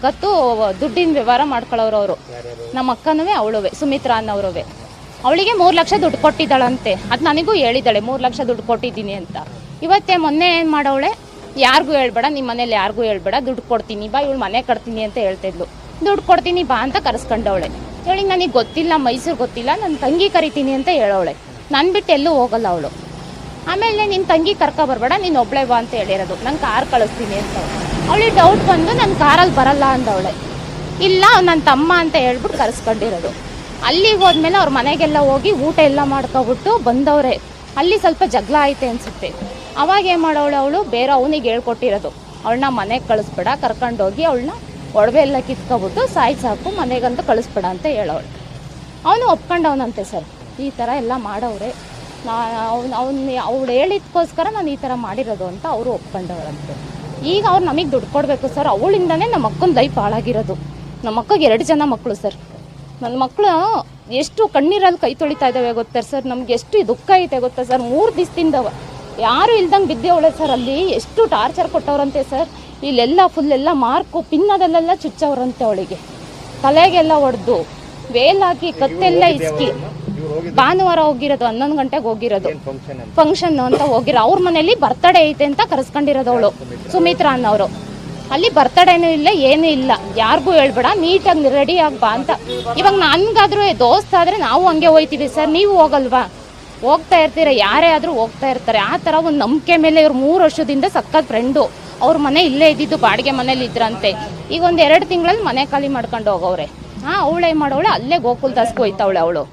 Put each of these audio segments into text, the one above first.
ಗತ್ತು ದುಡ್ಡಿನ ವ್ಯವಹಾರ ಮಾಡ್ಕೊಳ್ಳೋರು ಅವರು. ನಮ್ಮ ಅಕ್ಕನೂ ಅವಳುವೆ, ಸುಮಿತ್ರಾ ಅನ್ನೋರುವೆ. ಅವಳಿಗೆ 3 ಲಕ್ಷ ದುಡ್ಡು ಕೊಟ್ಟಿದ್ದಾಳಂತೆ. ಅದು ನನಗೂ ಹೇಳಿದ್ದಾಳೆ 3 ಲಕ್ಷ ದುಡ್ಡು ಕೊಟ್ಟಿದ್ದೀನಿ ಅಂತ. ಇವತ್ತೇ ಮೊನ್ನೆ ಏನು ಮಾಡವಳೆ, ಯಾರಿಗೂ ಹೇಳ್ಬೇಡ, ನಿಮ್ಮ ಮನೇಲಿ ಯಾರಿಗೂ ಹೇಳ್ಬೇಡ, ದುಡ್ಡು ಕೊಡ್ತೀನಿ ಬಾ, ಇವಳು ಮನೆ ಕಟ್ತೀನಿ ಅಂತ ಹೇಳ್ತಿದ್ಲು. ದುಡ್ಡು ಕೊಡ್ತೀನಿ ಬಾ ಅಂತ ಕರೆಸ್ಕೊಂಡವಳೆ. ಹೇಳಿ ನನಗೆ ಗೊತ್ತಿಲ್ಲ, ಮೈಸೂರು ಗೊತ್ತಿಲ್ಲ, ನನ್ನ ತಂಗಿ ಕರಿತೀನಿ ಅಂತ ಹೇಳವಳೆ. ನಾನು ಬಿಟ್ಟು ಎಲ್ಲೂ ಹೋಗಲ್ಲ ಅವಳು. ಆಮೇಲೆ ನಿನ್ನ ತಂಗಿ ಕರ್ಕೊ ಬರಬೇಡ, ನೀನು ಒಬ್ಳೆ ಬಾ ಅಂತ ಹೇಳಿರೋದು. ನಂಗೆ ಕಾರ್ ಕಳಿಸ್ತೀನಿ ಅಂತ. ಅವಳಿಗೆ ಡೌಟ್ ಬಂದು ನನ್ನ ಕಾರಲ್ಲಿ ಬರಲ್ಲ ಅಂದವಳೆ. ಇಲ್ಲ ನನ್ನ ತಮ್ಮ ಅಂತ ಹೇಳ್ಬಿಟ್ಟು ಕರೆಸ್ಕೊಂಡಿರೋದು. ಅಲ್ಲಿಗೆ ಹೋದ್ಮೇಲೆ ಅವ್ರ ಮನೆಗೆಲ್ಲ ಹೋಗಿ ಊಟ ಎಲ್ಲ ಮಾಡ್ಕೊಬಿಟ್ಟು ಬಂದವ್ರೆ. ಅಲ್ಲಿ ಸ್ವಲ್ಪ ಜಗಳ ಐತೆ ಅನಿಸುತ್ತೆ. ಅವಾಗ ಏನು ಮಾಡೋಳು, ಅವಳು ಬೇರೆ ಅವನಿಗೆ ಹೇಳ್ಕೊಟ್ಟಿರೋದು, ಅವಳನ್ನ ಮನೆಗೆ ಕಳಿಸ್ಬೇಡ, ಕರ್ಕೊಂಡೋಗಿ ಅವಳನ್ನ ಒಡವೆ ಎಲ್ಲ ಕಿತ್ಕೊಬಿಟ್ಟು ಸಾಕು ಮನೆಗಂತೂ ಕಳಿಸ್ಬೇಡ ಅಂತ ಹೇಳೋಳು. ಅವನು ಒಪ್ಕೊಂಡವನಂತೆ ಸರ್. ಈ ಥರ ಎಲ್ಲ ಮಾಡವ್ರೆ. ಅವಳು ಹೇಳಿದ್ಕೋಸ್ಕರ ನಾನು ಈ ಥರ ಮಾಡಿರೋದು ಅಂತ ಅವರು ಒಪ್ಕೊಂಡವ್ರಂತೆ. ಈಗ ಅವ್ರು ನಮಗೆ ದುಡ್ಡು ಕೊಡಬೇಕು ಸರ್. ಅವಳಿಂದನೇ ನಮ್ಮ ಅಕ್ಕನ ಲೈಫ್ ಹಾಳಾಗಿರೋದು. ನಮ್ಮ ಅಕ್ಕಗೆ 2 ಜನ ಮಕ್ಕಳು ಸರ್. ನನ್ನ ಮಕ್ಕಳು ಎಷ್ಟು ಕಣ್ಣೀರಲ್ಲಿ ಕೈ ತೊಳಿತಾ ಇದ್ದಾವೆ ಗೊತ್ತಾ ಸರ್. ನಮ್ಗೆ ಎಷ್ಟು ದುಃಖ ಐತೆ ಗೊತ್ತಾ ಸರ್. 3 ದಿವಸದಿಂದ ಯಾರು ಇಲ್ದಂಗೆ ಬಿದ್ದೇವಳೆ ಸರ್. ಅಲ್ಲಿ ಎಷ್ಟು ಟಾರ್ಚರ್ ಕೊಟ್ಟವ್ರಂತೆ ಸರ್. ಇಲ್ಲೆಲ್ಲ ಫುಲ್ಲೆಲ್ಲ ಮಾರ್ಕು ಪಿನ್ನದಲ್ಲೆಲ್ಲ ಚುಚ್ಚವ್ರಂತೆ. ಅವಳಿಗೆ ತಲೆಗೆಲ್ಲ ಹೊಡೆದು ವೇಲ್ ಹಾಕಿ ಕತ್ತೆಲ್ಲ ಇಸ್ಕಿ. ಭಾನುವಾರ ಹೋಗಿರೋದು, 11 ಗಂಟೆಗೆ ಹೋಗಿರೋದು. ಫಂಕ್ಷನ್ ಅಂತ ಹೋಗಿರೋ. ಅವ್ರ ಮನೇಲಿ ಬರ್ತಡೇ ಐತೆ ಅಂತ ಕರೆಸ್ಕೊಂಡಿರೋದು ಅವಳು, ಸುಮಿತ್ರಾ ಅನ್ನೋರು. ಅಲ್ಲಿ ಬರ್ತಡೇನೂ ಇಲ್ಲ, ಏನೂ ಇಲ್ಲ, ಯಾರಿಗೂ ಹೇಳ್ಬೇಡ, ನೀಟಾಗಿ ರೆಡಿ ಆಗ್ಬಾ ಅಂತ. ಇವಾಗ ನನ್ಗಾದ್ರೂ ದೋಸ್ತ ಆದರೆ ನಾವು ಹಂಗೆ ಹೋಯ್ತೀವಿ ಸರ್. ನೀವು ಹೋಗಲ್ವಾ? ಹೋಗ್ತಾ ಇರ್ತೀರ, ಯಾರೇ ಆದರೂ ಹೋಗ್ತಾ ಇರ್ತಾರೆ. ಆ ಥರ ಒಂದು ನಂಬಿಕೆ ಮೇಲೆ ಇವ್ರು 3 ವರ್ಷದಿಂದ ಸಕ್ಕತ್ ಫ್ರೆಂಡು. ಅವ್ರ ಮನೆ ಇಲ್ಲೇ ಇದ್ದಿದ್ದು, ಬಾಡಿಗೆ ಮನೇಲಿ ಇದ್ರಂತೆ. ಈಗ ಒಂದು 2 ತಿಂಗಳಲ್ಲಿ ಮನೆ ಖಾಲಿ ಮಾಡ್ಕೊಂಡು ಹೋಗವ್ರೆ. ಅವಳೇ ಮಾಡೋಳೆ, ಅಲ್ಲೇ ಗೋಕುಲ್ದಾಸ್ಗೆ ಹೋಯ್ತಾವಳೆ ಅವಳು.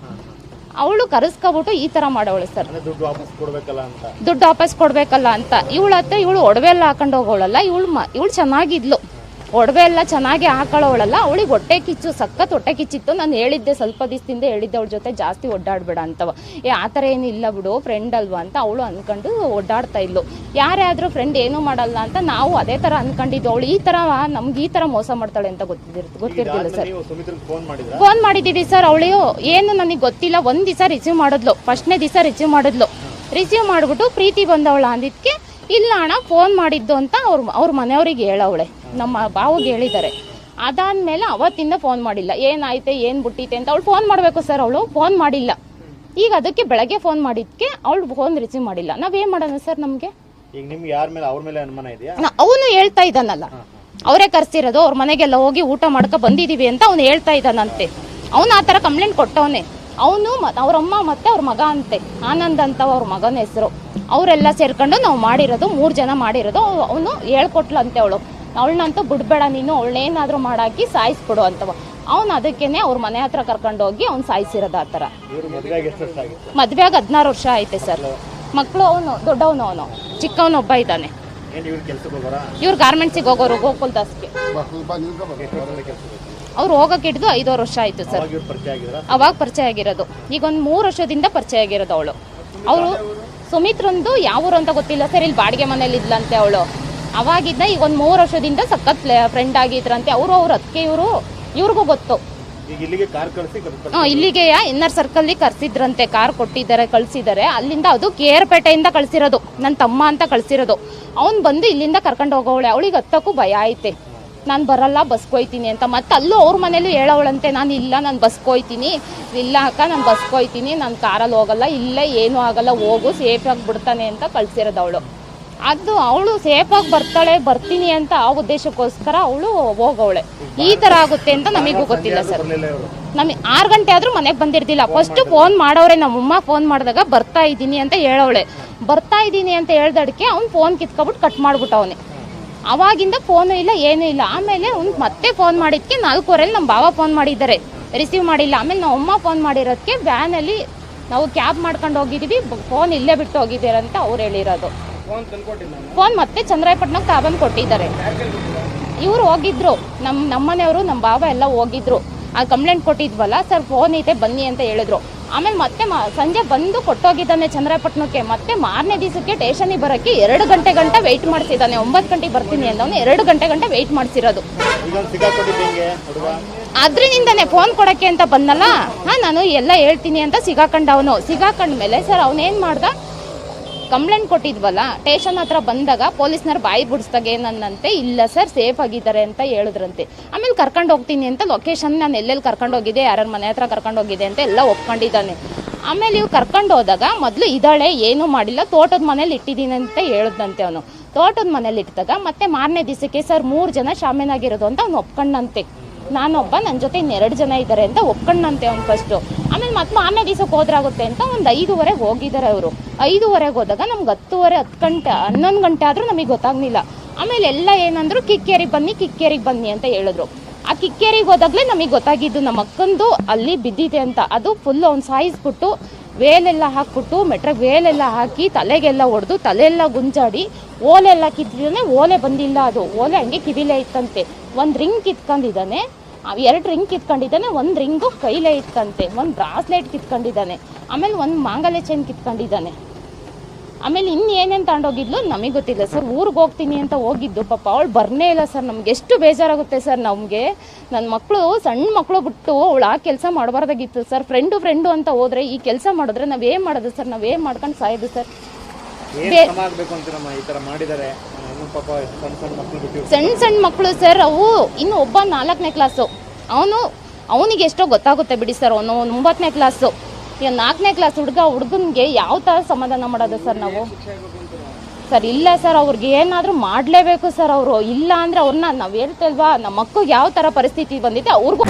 ಅವಳು ಕರೆಸ್ಕೊಬಿಟ್ಟು ಈ ಥರ ಮಾಡೋಳು ಸರ್. ದುಡ್ಡು ವಾಪಸ್ ಕೊಡ್ಬೇಕಲ್ಲ ಅಂತ. ಇವಳು ಒಡವೆ ಎಲ್ಲ ಹಾಕೊಂಡು ಹೋಗೋಳಲ್ಲ. ಇವಳು ಚೆನ್ನಾಗಿದ್ಲು, ಒಡವೆ ಎಲ್ಲ ಚೆನ್ನಾಗಿ ಹಾಕೊಳ್ಳೋಳಲ್ಲ. ಅವಳಿಗೆ ಹೊಟ್ಟೆ ಕಿಚ್ಚು, ಸಖತ್ ಹೊಟ್ಟೆ ಕಿಚ್ಚಿತ್ತು. ನಾನು ಹೇಳಿದ್ದೆ, ಸ್ವಲ್ಪ ದಿವಸದಿಂದ ಹೇಳಿದ್ದೆ ಅವಳ ಜೊತೆ ಜಾಸ್ತಿ ಒಡ್ಡಾಡ್ಬೇಡ ಅಂತವ. ಆ ಥರ ಏನಿಲ್ಲ ಬಿಡು, ಫ್ರೆಂಡ್ ಅಲ್ವಾ ಅಂತ ಅವಳು ಅನ್ಕೊಂಡು ಒಡ್ಡಾಡ್ತಾ ಇದ್ಲು. ಯಾರೇ ಆದರೂ ಫ್ರೆಂಡ್ ಏನೂ ಮಾಡಲ್ಲ ಅಂತ ನಾವು ಅದೇ ಥರ ಅನ್ಕೊಂಡಿದ್ದು. ಅವಳು ಈ ಥರ ನಮ್ಗೆ ಈ ಥರ ಮೋಸ ಮಾಡ್ತಾಳೆ ಅಂತ ಗೊತ್ತಿರ್ತಿಲ್ಲ ಸರ್. ಫೋನ್ ಮಾಡಿದ್ದೀವಿ ಸರ್. ಅವಳು ಏನು ನನಗೆ ಗೊತ್ತಿಲ್ಲ. 1 ದಿವಸ ರಿಸೀವ್ ಮಾಡಿದ್ಲು, ಫಸ್ಟ್ನೇ ದಿವಸ ರಿಸೀವ್ ಮಾಡಿದ್ಲು. ರಿಸೀವ್ ಮಾಡಿಬಿಟ್ಟು ಪ್ರೀತಿ ಬಂದವಳ ಅಂದಿದ್ದಕ್ಕೆ ಇಲ್ಲ ಅಣ್ಣ ಫೋನ್ ಮಾಡಿದ್ದು ಅಂತ ಅವ್ರ ಮನೆಯವ್ರಿಗೆ ಹೇಳವಳೆ. ನಮ್ಮ ಬಾವಿಗೆ ಹೇಳಿದ್ದಾರೆ. ಅದಾದ್ಮೇಲೆ ಅವತ್ತಿಂದ ಫೋನ್ ಮಾಡಿಲ್ಲ. ಏನಾಯ್ತೆ, ಏನು ಬಿಟ್ಟಿತೆ ಅಂತ ಅವಳು ಫೋನ್ ಮಾಡಬೇಕು ಸರ್. ಅವಳು ಫೋನ್ ಮಾಡಿಲ್ಲ. ಈಗ ಅದಕ್ಕೆ ಬೆಳಗ್ಗೆ ಫೋನ್ ಮಾಡಿದ್ಕೆ ಅವಳು ಫೋನ್ ರಿಸೀವ್ ಮಾಡಿಲ್ಲ. ನಾವೇನ್ ಮಾಡೋಣ ಸರ್? ನಮ್ಗೆ ಅವನು ಹೇಳ್ತಾ ಇದ್ದಾನಲ್ಲ, ಅವರೇ ಕರ್ಸಿರೋದು, ಅವ್ರ ಮನೆಗೆಲ್ಲ ಹೋಗಿ ಊಟ ಮಾಡ್ಕೊ ಬಂದಿದೀವಿ ಅಂತ ಅವ್ನು ಹೇಳ್ತಾ ಇದ್ದಾನಂತೆ. ಅವನು ಆ ಥರ ಕಂಪ್ಲೇಂಟ್ ಕೊಟ್ಟವನೇ. ಅವನು ಅವ್ರಮ್ಮ ಮತ್ತೆ ಅವ್ರ ಮಗ ಅಂತೆ, ಆನಂದ್ ಅಂತ ಅವ್ರ ಮಗನ ಹೆಸರು. ಅವರೆಲ್ಲ ಸೇರ್ಕೊಂಡು ನಾವು ಮಾಡಿರೋದು, 3 ಜನ ಮಾಡಿರೋದು. ಅವನು ಹೇಳ್ಕೊಟ್ಲಂತೆ ಅವಳು, ಅವಳನ್ನಂತೂ ಬಿಡ್ಬೇಡ ನೀನು, ಅವಳನ್ನೇನಾದ್ರೂ ಮಾಡಾಕಿ ಸಾಯಿಸ್ಬಿಡು ಅಂತವ. ಅವ್ನು ಅದಕ್ಕೇನೆ ಅವ್ರ ಮನೆ ಹತ್ರ ಕರ್ಕೊಂಡೋಗಿ ಅವ್ನು ಸಾಯಿಸಿರೋದು. ಆ ಥರ ಮದ್ವೆಯಾಗ 16 ವರ್ಷ ಐತೆ ಸರ್. ಮಕ್ಕಳು ಅವನು ದೊಡ್ಡವನು, ಅವನು ಚಿಕ್ಕವನೊಬ್ಬ ಇದ್ದಾನೆ. ಇವ್ರು ಗಾರ್ಮೆಂಟ್ಸಿಗೆ ಹೋಗೋರು, ಗೋಕುಲ್ದಾಸ್ಗೆ. ಅವ್ರು ಹೋಗಕ್ಕೆ ಹಿಡಿದು 5 ವರ್ಷ ಆಯ್ತು ಸರ್. ಅವಾಗ ಪರಿಚಯ ಆಗಿರೋದು. ಈಗ ಒಂದು 3 ವರ್ಷದಿಂದ ಪರಿಚಯ ಆಗಿರೋದು ಅವಳು. ಅವರು ಸುಮಿತ್ರಂದು ಯಾವ ಊರು ಅಂತ ಗೊತ್ತಿಲ್ಲ ಸರ್. ಇಲ್ಲಿ ಬಾಡಿಗೆ ಮನೇಲಿ ಇದ್ಲಂತೆ ಅವಳು. ಅವಾಗಿದ್ದ ಈಗ ಒಂದು 3 ವರ್ಷದಿಂದ ಸಖತ್ ಫ್ರೆಂಡ್ ಆಗಿದ್ರಂತೆ. ಅವ್ರ ಅದಕ್ಕೆ ಇವ್ರಿಗೂ ಗೊತ್ತು. ಇಲ್ಲಿಗೆ ಇನ್ನರ್ ಸರ್ಕಲ್ ಕರ್ಸಿದ್ರಂತೆ, ಕಾರ್ ಕೊಟ್ಟಿದ್ದಾರೆ, ಕಳ್ಸಿದ್ದಾರೆ. ಅಲ್ಲಿಂದ ಅದು ಕೇರ್ಪೇಟೆಯಿಂದ ಕಳ್ಸಿರೋದು, ನನ್ನ ತಮ್ಮ ಅಂತ ಕಳ್ಸಿರೋದು. ಅವ್ನು ಬಂದು ಇಲ್ಲಿಂದ ಕರ್ಕೊಂಡು ಹೋಗೋವಳೆ. ಅವಳಿಗೆ ಹತ್ತಕ್ಕೂ ಭಯ ಐತೆ, ನಾನು ಬರಲ್ಲ ಬಸ್ಕೊಯ್ತೀನಿ ಅಂತ. ಮತ್ತೆ ಅಲ್ಲೂ ಅವ್ರ ಮನೇಲಿ ಹೇಳೋಳಂತೆ, ನಾನು ಇಲ್ಲ, ನಾನು ಬಸ್ಕೊಯ್ತೀನಿ. ಇಲ್ಲ ಅಕ್ಕ, ನಾನು ಬಸ್ಕೊಯ್ತೀನಿ, ನಾನು ಕಾರಲ್ಲಿ ಹೋಗಲ್ಲ, ಇಲ್ಲ ಏನೂ ಆಗಲ್ಲ, ಹೋಗು, ಸೇಫಾಗಿ ಬಿಡ್ತಾನೆ ಅಂತ ಕಳ್ಸಿರೋದು ಅವಳು. ಅದು ಅವಳು ಸೇಫಾಗಿ ಬರ್ತೀನಿ ಅಂತ ಆ ಉದ್ದೇಶಕ್ಕೋಸ್ಕರ ಅವಳು ಹೋಗವಳೆ. ಈ ಥರ ಆಗುತ್ತೆ ಅಂತ ನಮಗೂ ಗೊತ್ತಿಲ್ಲ ಸರ್. ನಮಗೆ 6 ಗಂಟೆ ಆದರೂ ಮನೆಗೆ ಬಂದಿರ್ತಿಲ್ಲ. ಫಸ್ಟ್ ಫೋನ್ ಮಾಡವ್ರೆ, ನಮ್ಮಮ್ಮ ಫೋನ್ ಮಾಡಿದಾಗ ಬರ್ತಾ ಇದ್ದೀನಿ ಅಂತ ಹೇಳವಳೆ. ಬರ್ತಾ ಇದ್ದೀನಿ ಅಂತ ಹೇಳ್ದಕ್ಕೆ ಅವ್ನು ಫೋನ್ ಕಿತ್ಕೊಬಿಟ್ಟು ಕಟ್ ಮಾಡ್ಬಿಟ್ಟವನೆ. ಅವಾಗಿಂದ ಫೋನು ಇಲ್ಲ, ಏನೂ ಇಲ್ಲ. ಆಮೇಲೆ ಅವ್ನು ಮತ್ತೆ ಫೋನ್ ಮಾಡಿದ್ಕೆ 4:15 ನಮ್ಮ ಬಾವ ಫೋನ್ ಮಾಡಿದ್ದಾರೆ, ರಿಸೀವ್ ಮಾಡಿಲ್ಲ. ಆಮೇಲೆ ನಮ್ಮ ಅಮ್ಮ ಫೋನ್ ಮಾಡಿರೋದಕ್ಕೆ ವ್ಯಾನಲ್ಲಿ ನಾವು ಕ್ಯಾಬ್ ಮಾಡ್ಕೊಂಡು ಹೋಗಿದ್ದೀವಿ, ಫೋನ್ ಇಲ್ಲೇ ಬಿಟ್ಟು ಹೋಗಿದ್ದೀರ ಅಂತ ಅವ್ರು ಹೇಳಿರೋದು. ಫೋನ್ ಮತ್ತೆ ಚಂದ್ರಾಯಪಟ್ಟಣಕ್ಕೆ ತಗೊಂಡು ಕೊಟ್ಟಿದ್ದಾರೆ. ಇವರು ಹೋಗಿದ್ರು, ನಮ್ಮನೆಯವರು, ನಮ್ಮ ಬಾವ ಎಲ್ಲ ಹೋಗಿದ್ರು. ಆ ಕಂಪ್ಲೇಂಟ್ ಕೊಟ್ಟಿದ್ವಲ್ಲ ಸರ್, ಫೋನ್ ಐತೆ ಬನ್ನಿ ಅಂತ ಹೇಳಿದ್ರು. ಆಮೇಲೆ ಮತ್ತೆ ಸಂಜೆ ಬಂದು ಕೊಟ್ಟೋಗಿದ್ದಾನೆ ಚಂದ್ರಾಯಪಟ್ಟಣಕ್ಕೆ. ಮತ್ತೆ ಮಾರನೇ ದಿವಸಕ್ಕೆ ಸ್ಟೇಷನಿಗೆ ಬರೋಕ್ಕೆ 2 ಗಂಟೆ ವೆಯ್ಟ್ ಮಾಡಿಸಿದ್ದಾನೆ. 9 ಗಂಟೆಗೆ ಬರ್ತೀನಿ ಅಂತ ಅವನು 2 ಗಂಟೆ ವೆಯ್ಟ್ ಮಾಡಿಸಿರೋದು. ಅದ್ರಿಂದಾನೆ ಫೋನ್ ಕೊಡೋಕ್ಕೆ ಅಂತ ಬಂದಲ್ಲ, ನಾನು ಎಲ್ಲ ಹೇಳ್ತೀನಿ ಅಂತ ಸಿಗಾಕೊಂಡ. ಅವನು ಸಿಗಾಕೊಂಡ ಮೇಲೆ ಸರ್ ಅವನೇನು ಮಾಡ್ದ, ಕಂಪ್ಲೇಂಟ್ ಕೊಟ್ಟಿದ್ವಲ್ಲ, ಸ್ಟೇಷನ್ ಹತ್ರ ಬಂದಾಗ ಪೊಲೀಸ್ನವ್ರು ಬಾಯಿ ಬಿಡಿಸ್ದಾಗ ಏನಂದಂತೆ, ಇಲ್ಲ ಸರ್ ಸೇಫ್ ಆಗಿದ್ದಾರೆ ಅಂತ ಹೇಳಿದ್ರಂತೆ. ಆಮೇಲೆ ಕರ್ಕೊಂಡು ಹೋಗ್ತೀನಿ ಅಂತ ಲೊಕೇಶನ್ ನಾನು ಎಲ್ಲೆಲ್ಲಿ ಕರ್ಕೊಂಡು ಹೋಗಿದ್ದೆ, ಯಾರ್ಯಾರ ಮನೆ ಹತ್ರ ಕರ್ಕೊಂಡು ಹೋಗಿದೆ ಅಂತ ಎಲ್ಲ ಒಪ್ಕೊಂಡಿದ್ದಾನೆ. ಆಮೇಲೆ ಇವು ಕರ್ಕೊಂಡು ಹೋದಾಗ ಮೊದಲು ಇದ್ದಾಳೆ, ಏನೂ ಮಾಡಿಲ್ಲ, ತೋಟದ ಮನೇಲಿ ಇಟ್ಟಿದ್ದೀನಿ ಅಂತ ಹೇಳಿದಂತೆ. ಅವನು ತೋಟದ ಮನೇಲಿ ಇಟ್ಟಾಗ ಮತ್ತೆ ಮಾರನೇ ದಿವಸಕ್ಕೆ ಸರ್ 3 ಜನ ಶಾಮೀನಾಗಿರೋದು ಅಂತ ಅವ್ನು ಒಪ್ಕೊಂಡಂತೆ. ನಾನೊಬ್ಬ, ನನ್ನ ಜೊತೆ 2 ಜನ ಇದ್ದಾರೆ ಅಂತ ಒಪ್ಕೊಂಡಂತೆ ಅವ್ನು ಫಸ್ಟು. ಆಮೇಲೆ ಮತ್ತೆ ಮಾರನೇ ದಿವಸಕ್ಕೆ ಹೋದ್ರಾಗುತ್ತೆ ಅಂತ ಒಂದು 5:30 ಹೋಗಿದ್ದಾರೆ ಅವರು. 5:30 ಹೋದಾಗ ನಮ್ಗೆ 10:30, 10 ಗಂಟೆ 11 ಗಂಟೆ ಆದರೂ ನಮಗೆ ಗೊತ್ತಾಗ್ಲಿಲ್ಲ. ಆಮೇಲೆ ಎಲ್ಲ ಏನಂದ್ರು ಕಿಕ್ಕೇರಿಗೆ ಬನ್ನಿ ಅಂತ ಹೇಳಿದ್ರು. ಆ ಕಿಕ್ಕೇರಿಗೆ ಹೋದಾಗಲೇ ನಮಗೆ ಗೊತ್ತಾಗಿದ್ದು ನಮ್ಮ ಅಕ್ಕಂದು ಅಲ್ಲಿ ಬಿದ್ದಿದೆ ಅಂತ. ಅದು ಫುಲ್ ಅವ್ನು ಸಾಯಿಸ್ಬಿಟ್ಟು ವೇಲೆಲ್ಲ ಹಾಕ್ಬಿಟ್ಟು ವೇಲೆಲ್ಲ ಹಾಕಿ ತಲೆಗೆಲ್ಲ ಹೊಡೆದು ತಲೆಯೆಲ್ಲ ಗುಂಜಾಡಿ ಓಲೆಲ್ಲ ಕಿತ್ತಿದ್ದಾನೆ. ಓಲೆ ಬಂದಿಲ್ಲ, ಅದು ಓಲೆ ಹಂಗೆ ಕಿವಿಲೇ ಇತ್ತಂತೆ. 1 ರಿಂಗ್ ಕಿತ್ಕೊಂಡಿದ್ದಾನೆ, 2 ರಿಂಗ್ ಕಿತ್ಕೊಂಡಿದ್ದಾನೆ, 1 ರಿಂಗು ಕೈಲೇ ಇತ್ತಂತೆ, 1 ಬ್ರಾಸ್ಲೆಟ್ ಕಿತ್ಕೊಂಡಿದ್ದಾನೆ, ಆಮೇಲೆ 1 ಮಾಂಗಲ್ಯ ಚೈನ್ ಕಿತ್ಕೊಂಡಿದ್ದಾನೆ. ಆಮೇಲೆ ಇನ್ನೇನೇನು ತಗೊಂಡೋಗಿದ್ಲು ನಮಗೆ ಗೊತ್ತಿಲ್ಲ ಸರ್. ಊರಿಗೆ ಹೋಗ್ತೀನಿ ಅಂತ ಹೋಗಿದ್ದು, ಪಾಪ ಅವಳು ಬರ್ನೇ ಇಲ್ಲ ಸರ್. ನಮ್ಗೆ ಎಷ್ಟು ಬೇಜಾರಾಗುತ್ತೆ ಸರ್. ನಮಗೆ ನನ್ನ ಮಕ್ಕಳು, ಸಣ್ಣ ಮಕ್ಕಳು ಬಿಟ್ಟು ಅವಳು ಆ ಕೆಲಸ ಮಾಡಬಾರ್ದಾಗಿತ್ತು ಸರ್. ಫ್ರೆಂಡು ಅಂತ ಹೋದ್ರೆ ಈ ಕೆಲಸ ಮಾಡಿದ್ರೆ ನಾವೇನು ಮಾಡೋದು ಸರ್? ನಾವೇನು ಮಾಡ್ಕೊಂಡು ಸಾಯೋದು ಸರ್? ಸಣ್ಣ ಮಕ್ಕಳು ಸರ್ ಅವು. ಇನ್ನು ಒಬ್ಬ 4ನೇ ಕ್ಲಾಸು, ಅವನಿಗೆ ಎಷ್ಟೋ ಗೊತ್ತಾಗುತ್ತೆ ಬಿಡಿ ಸರ್. ಅವನು 9ನೇ ಕ್ಲಾಸು. ಈಗ 4ನೇ ಕ್ಲಾಸ್ ಹುಡುಗನಿಗೆ ಯಾವ ಥರ ಸಮಾಧಾನ ಮಾಡೋದು ಸರ್ ನಾವು? ಸರ್ ಇಲ್ಲ ಸರ್, ಅವ್ರಿಗೆ ಏನಾದರೂ ಮಾಡಲೇಬೇಕು ಸರ್. ಅವರು ಇಲ್ಲ ಅಂದರೆ ಅವ್ರನ್ನ ನಾವು ಹೇಳ್ತಲ್ವಾ, ನಮ್ಮ ಮಕ್ಕಳಿಗೆ ಯಾವ ಥರ ಪರಿಸ್ಥಿತಿ ಬಂದಿದೆ ಅವ್ರಿಗೂ